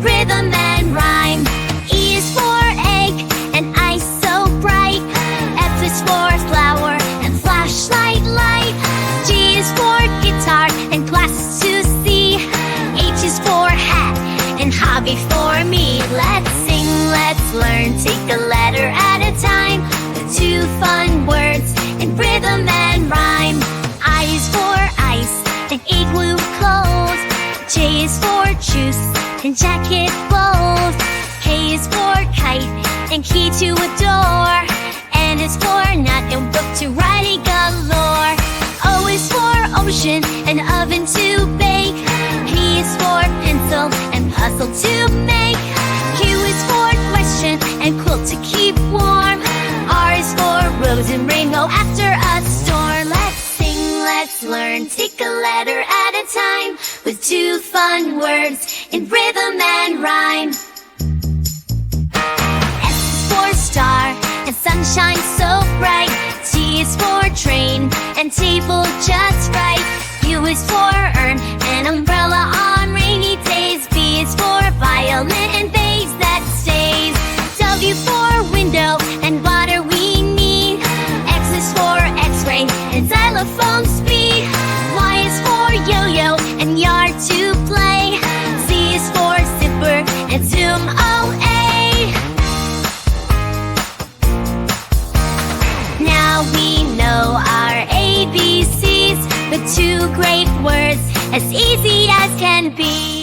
rhythm and rhyme. E is for egg and eyes so bright. F is for flower and flashlight light. G is for guitar and glasses to see. H is for hat and hobby for me. Let's sing, let's learn, take a letter at a time, with 2 fun words in rhythm and rhyme. I is for ice and igloo cold. J is for juice and jacket bold. K is for kite and key to a door. N is for nut and book to writing galore. O is for ocean and oven to bake. P is for pencil and puzzle to make. Q is for question and quilt to keep warm. R is for rose and rainbow after a storm. Let's sing, let's learn, take a letter at a time, with 2 fun words in rhythm and rhyme. S is for star and sunshine so bright. T is for train and table just right. U is for urn and umbrella on rainy days. V is for violin and vase that stays. W for window and water we need. X is for x-ray and xylophone speed. Y is for yo-yo and yard to play. Z is for zipper and zoom OA. Now we know our ABCs, with 2 great words as easy as can be.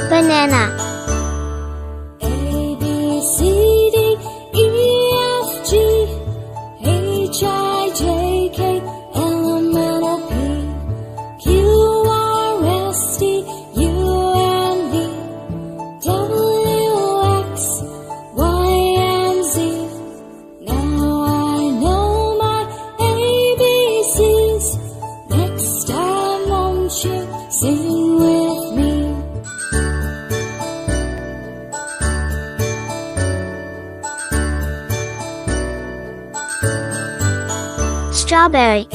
Banana. A, B, C, D, E, F, G, H, I, J, K, L, M, N, O, P, Q, R, S, T, U, and V, W, X, Y, and Z. Now I know my ABCs. Next time won't you sing with me? Strawberry. A,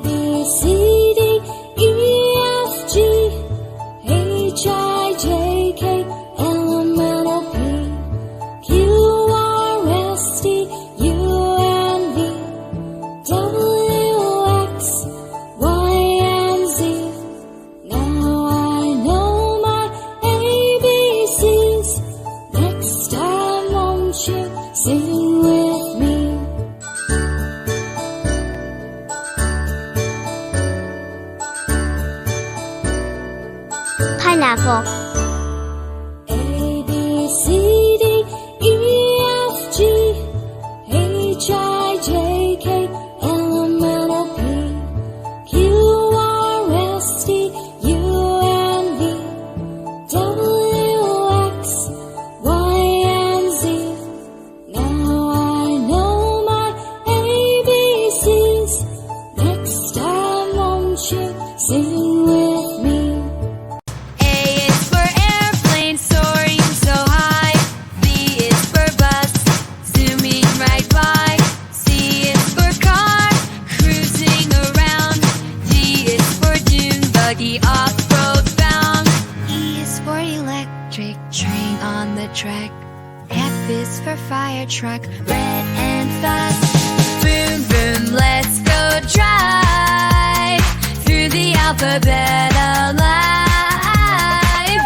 B, C, D, E, F, G, H, I, J, K, L, M, N, O, P, Q, R, S, T, U, and V, W, X, Y, and Z. Now I know my ABCs. Next time won't you sing with me? Pineapple. A, B, C, D, E, F, G, H, I, J, K, L, M, N, O, P, Q, R, S, T, U, and V, W, X, Y, and Z. Now I know my ABCs. Next time won't you sing with me? Off-road bound. E is for electric train on the track. F is for fire truck, red and fast. Boom, boom, let's go drive through the alphabet alive.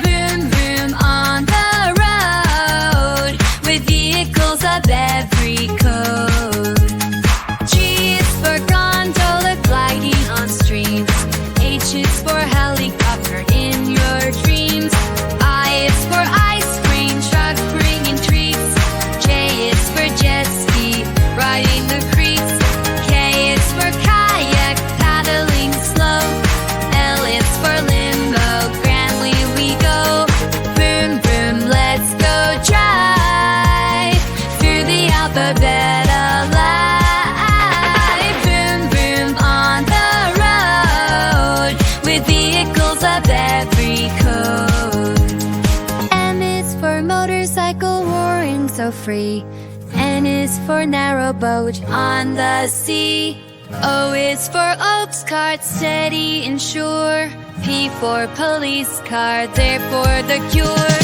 Boom, boom on the road, with vehicles of every code. G is for gondola gliding on streams. H is for helicopter in your dreams. I is for ice cream truck bringing treats. J is for jet ski riding the creeks. K is for kayak paddling slow. L is for limbo, grandly we go. Boom, boom, let's go drive through the alphabet alive. Boom, boom on the road, with vehicles of every code. M is for motorcycle roaring so free. N is for narrow boat on the sea. O is for oaks cart, steady and sure. P for police car, there for the cure.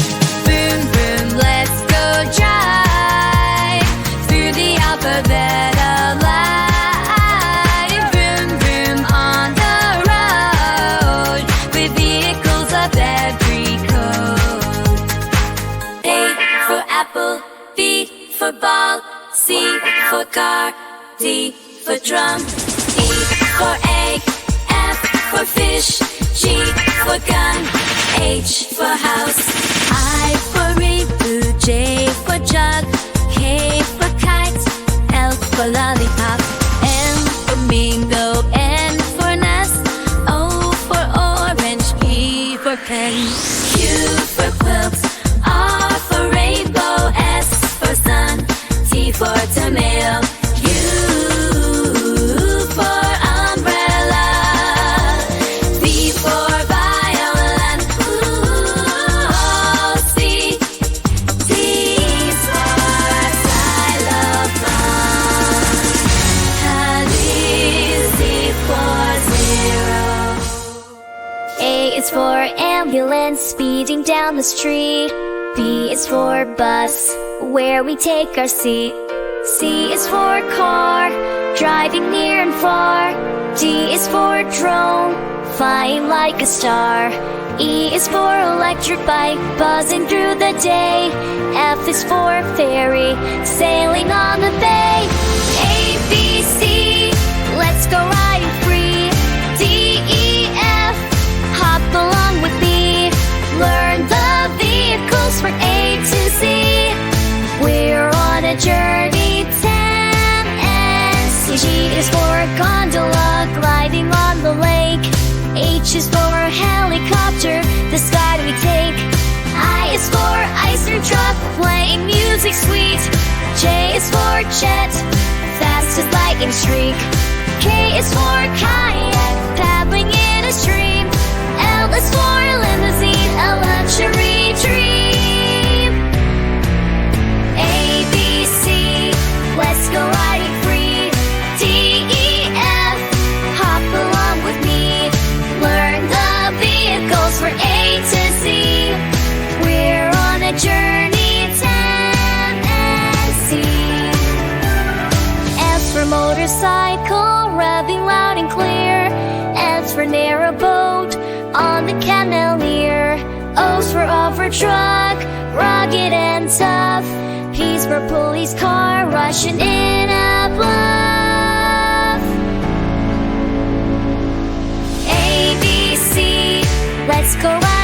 Boom, boom, let's go drive through the alphabet alive. Boom, boom on the road with vehicles of every code. A for apple, B for ball, C for car, D for drum, E for egg, F for fish, G for gun, H for house, I for reboot, J for jug, K for kite, L for lollipop, M for mingo, N for nest, O for orange, P for pen, Q for quilt, R for rainbow, S for sun, T for tomato, U for umbrella, V for violin, C, D for xylophone, Z for zero. A is for ambulance speeding down the street. B is for bus, where we take our seat. C is for car, driving near and far. D is for drone, flying like a star. E is for electric bike, buzzing through the day. F is for ferry, sailing on the bay. A, B, C, let's go riding free. D, E, F, hop along with me. Learn the vehicles from A to Z. We're on a journey, 10 and C. G is for gondola, gliding on the lake. H is for helicopter, the sky we take. I is for ice cream truck, playing music sweet. J is for jet, fast as lightning streak. K is for kayak, paddling in a stream. L is for limousine, a luxury dream. A, B, C, let's go riding free. D, E, F, hop along with me. Learn the vehicles for A to Z. We're on a journey, 10 and C. S for motorcycle, revving loud and clear. S for narrow boat, on the canal near. O's for off-road truck, rugged and tough. P's for police car, rushing in a bluff. A, B, C, let's go ride.